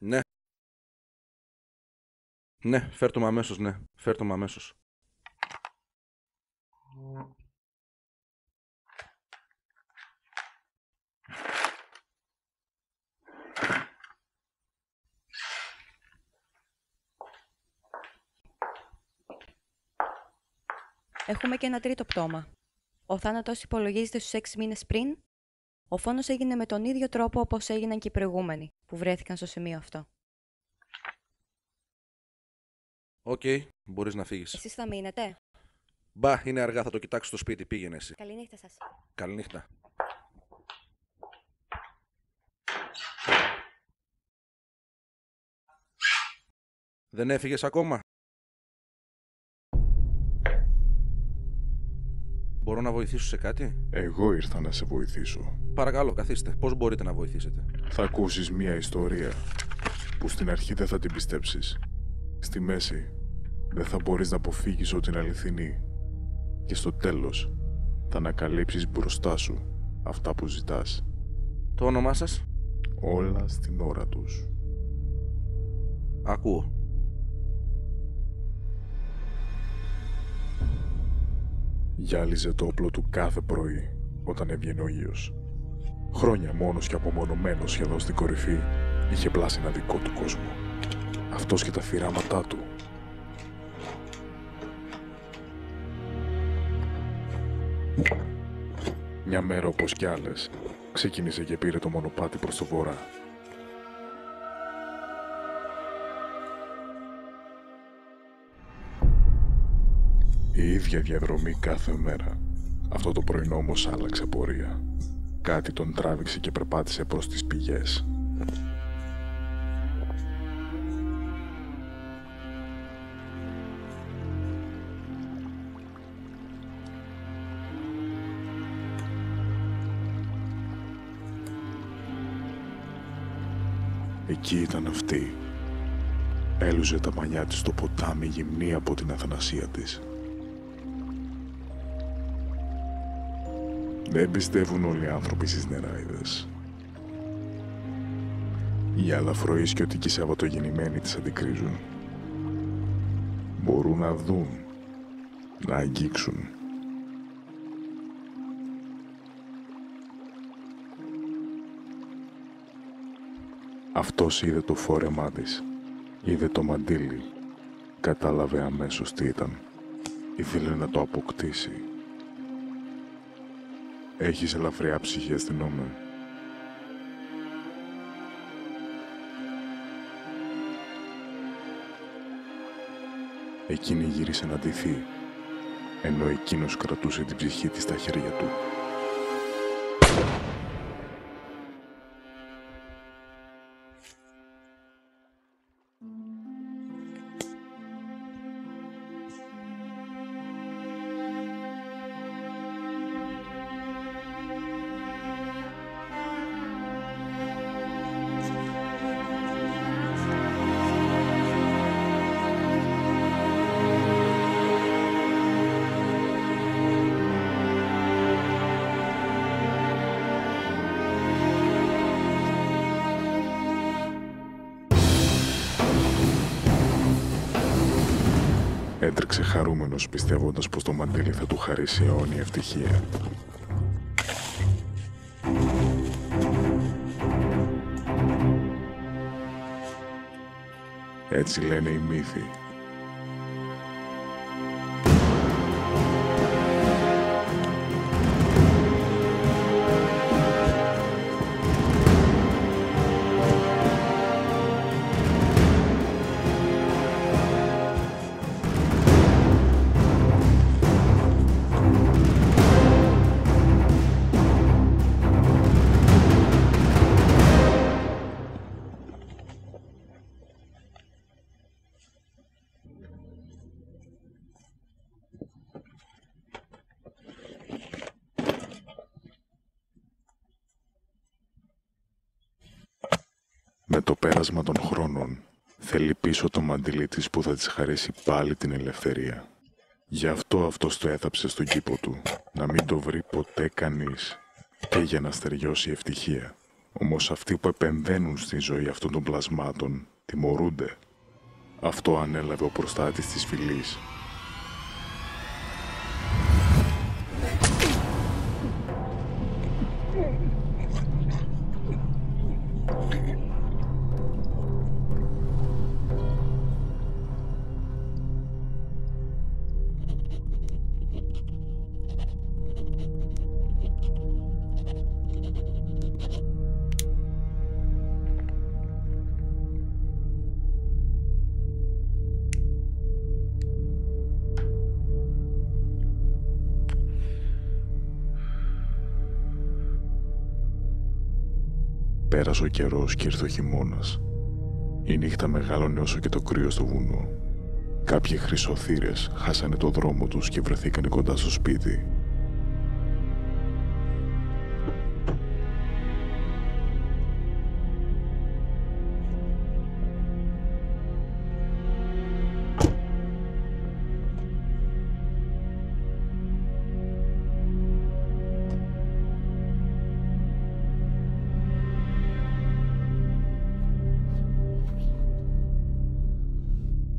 Ναι. Ναι, φέρ' το μ' αμέσως, ναι. Φέρ' το μ' αμέσως. Έχουμε και ένα τρίτο πτώμα. Ο θάνατος υπολογίζεται στους 6 μήνες πριν. Ο φόνος έγινε με τον ίδιο τρόπο όπως έγιναν και οι προηγούμενοι που βρέθηκαν στο σημείο αυτό. Οκ, μπορείς να φύγεις. Εσείς θα μείνετε? Μπα, είναι αργά, θα το κοιτάξω στο σπίτι. Πήγαινε εσύ. Καληνύχτα σας. Καληνύχτα. Δεν έφυγες ακόμα? Μπορώ να βοηθήσω σε κάτι? Εγώ ήρθα να σε βοηθήσω. Παρακαλώ, καθίστε. Πώς μπορείτε να βοηθήσετε? Θα ακούσεις μία ιστορία που στην αρχή δεν θα την πιστέψεις. Στη μέση δεν θα μπορείς να αποφύγεις ότι είναι αληθινή. Και στο τέλος θα ανακαλύψεις μπροστά σου αυτά που ζητάς. Το όνομά σας? Όλα στην ώρα τους. Ακούω. Γυάλιζε το όπλο του κάθε πρωί όταν έβγαινε ο ήλιος. Χρόνια μόνος και απομονωμένος σχεδόν στην κορυφή, είχε πλάσει ένα δικό του κόσμο. Αυτός και τα θυράματά του. Μια μέρα όπως κι άλλες, ξεκίνησε και πήρε το μονοπάτι προς το βορρά. Η ίδια διαδρομή κάθε μέρα. Αυτό το πρωινό όμως άλλαξε πορεία. Κάτι τον τράβηξε και περπάτησε προς τις πηγές. Εκεί ήταν αυτή. Έλουζε τα μαλλιά της στο ποτάμι γυμνή από την αθανασία της. Δεν πιστεύουν όλοι οι άνθρωποι στις νεράιδες. Οι αλαφροίσκιωτικοί σαββατογεννημένοι τις αντικρίζουν. Μπορούν να δουν, να αγγίξουν. Αυτός είδε το φόρεμά της, είδε το μαντίλι, κατάλαβε αμέσως τι ήταν. Ήθελε να το αποκτήσει. Έχεις ελαφριά ψυχή, αισθηνόμαι. Εκείνη γύρισε να ντυθεί, ενώ εκείνος κρατούσε την ψυχή της στα χέρια του. Έτρεξε χαρούμενος πιστεύοντας πως το μαντίλι θα του χαρίσει αιώνια ευτυχία. Έτσι λένε οι μύθοι. Με το πέρασμα των χρόνων, θέλει πίσω το μαντίλι της που θα της χαρίσει πάλι την ελευθερία. Γι' αυτό αυτός το έθαψε στον κήπο του, να μην το βρει ποτέ κανείς και για να στεριώσει ευτυχία. Όμως αυτοί που επεμβαίνουν στη ζωή αυτών των πλασμάτων τιμωρούνται. Αυτό ανέλαβε ο προστάτης της φυλής. Πέρασε ο καιρός και ήρθε ο χειμώνας. Η νύχτα μεγάλωνε όσο και το κρύο στο βουνό. Κάποιοι χρυσοθύρες χάσανε το δρόμο τους και βρεθήκανε κοντά στο σπίτι.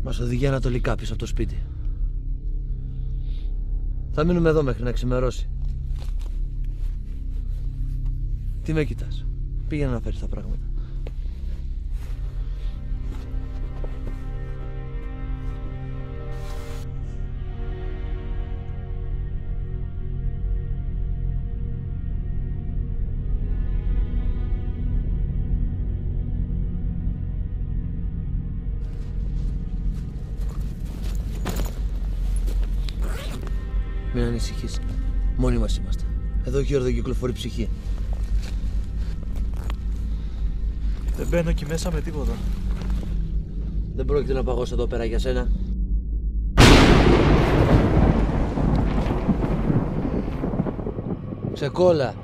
Μας οδηγεί ανατολικά πίσω από το σπίτι. Θα μείνουμε εδώ μέχρι να ξημερώσει. Τι με κοιτάς? Πήγαινε να φέρεις τα πράγματα. Μην ανησυχείς. Μόνοι μας είμαστε. Εδώ γύρω δεν κυκλοφορεί ψυχή. Δεν μπαίνω εκεί μέσα με τίποτα. Δεν πρόκειται να παγώσω εδώ πέρα για σένα. Ξεκόλα.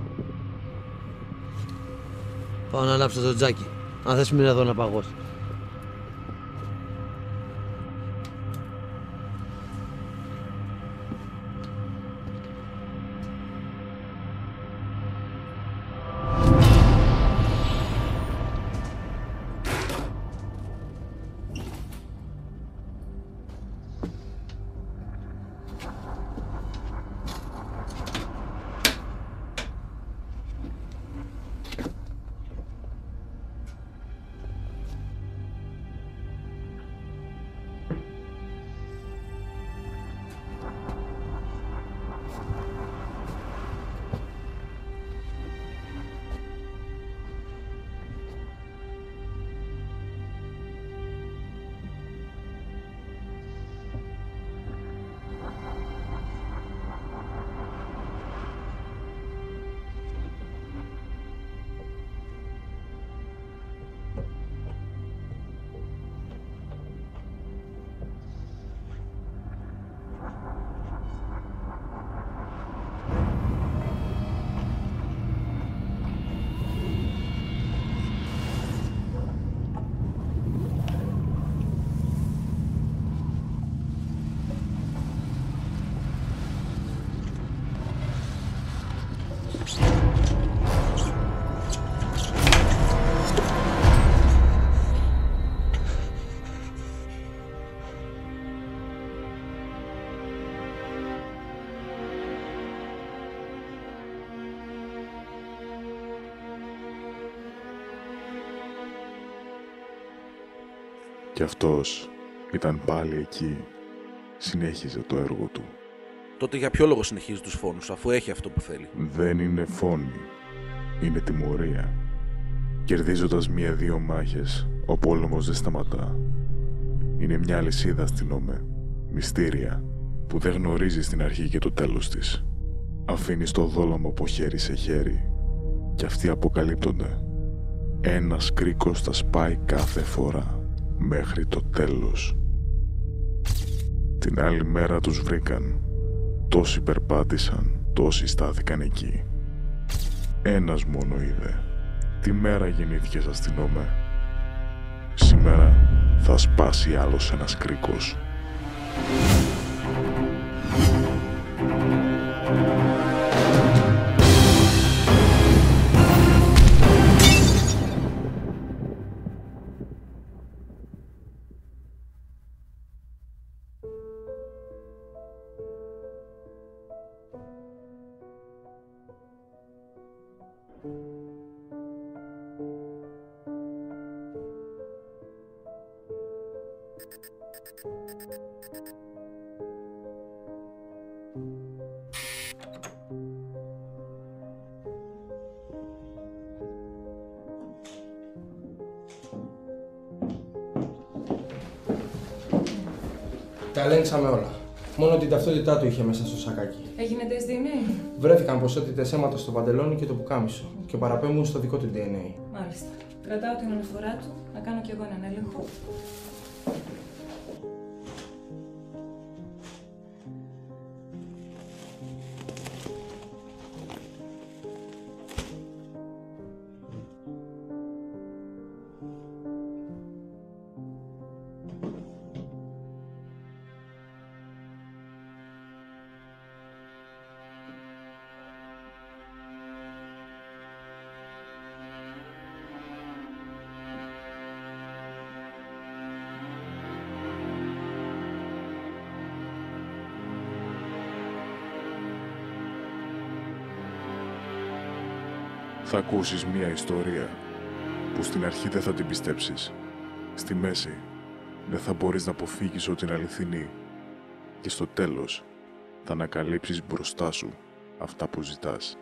Πάω να ανάψω το τζάκι. Αν θες μείνε εδώ να παγώσει. Κι αυτός ήταν πάλι εκεί. Συνέχιζε το έργο του. Τότε για ποιο λόγο συνεχίζει τους φόνους, αφού έχει αυτό που θέλει? Δεν είναι φόνοι. Είναι τιμωρία. Κερδίζοντας μία-δύο μάχες, ο πόλεμος δεν σταματά. Είναι μια αλυσίδα, αστυνόμε. Μυστήρια που δεν γνωρίζει στην αρχή και το τέλος της. Αφήνεις το δόλωμο από χέρι σε χέρι και αυτοί αποκαλύπτονται. Ένας κρίκος θα σπάει κάθε φορά μέχρι το τέλος. Την άλλη μέρα τους βρήκαν. Τόσοι περπάτησαν, τόσοι στάθηκαν εκεί. Ένας μόνο είδε. Τι μέρα γεννήθηκες, αστυνόμε? Σήμερα θα σπάσει άλλος ένας κρίκος. Τα ελέγξαμε όλα. Μόνο την ταυτότητά του είχε μέσα στο σακάκι. Έγινε τεστ DNA. Βρέθηκαν ποσότητες αίματος στο παντελόνι και το πουκάμισο και παραπέμπουν στο δικό του DNA. Μάλιστα. Κρατάω την αναφορά του, να κάνω κι εγώ έναν έλεγχο. Θα ακούσεις μία ιστορία που στην αρχή δεν θα την πιστέψεις. Στη μέση δεν θα μπορείς να αποφύγεις ότι είναι αληθινή. Και στο τέλος θα ανακαλύψεις μπροστά σου αυτά που ζητάς.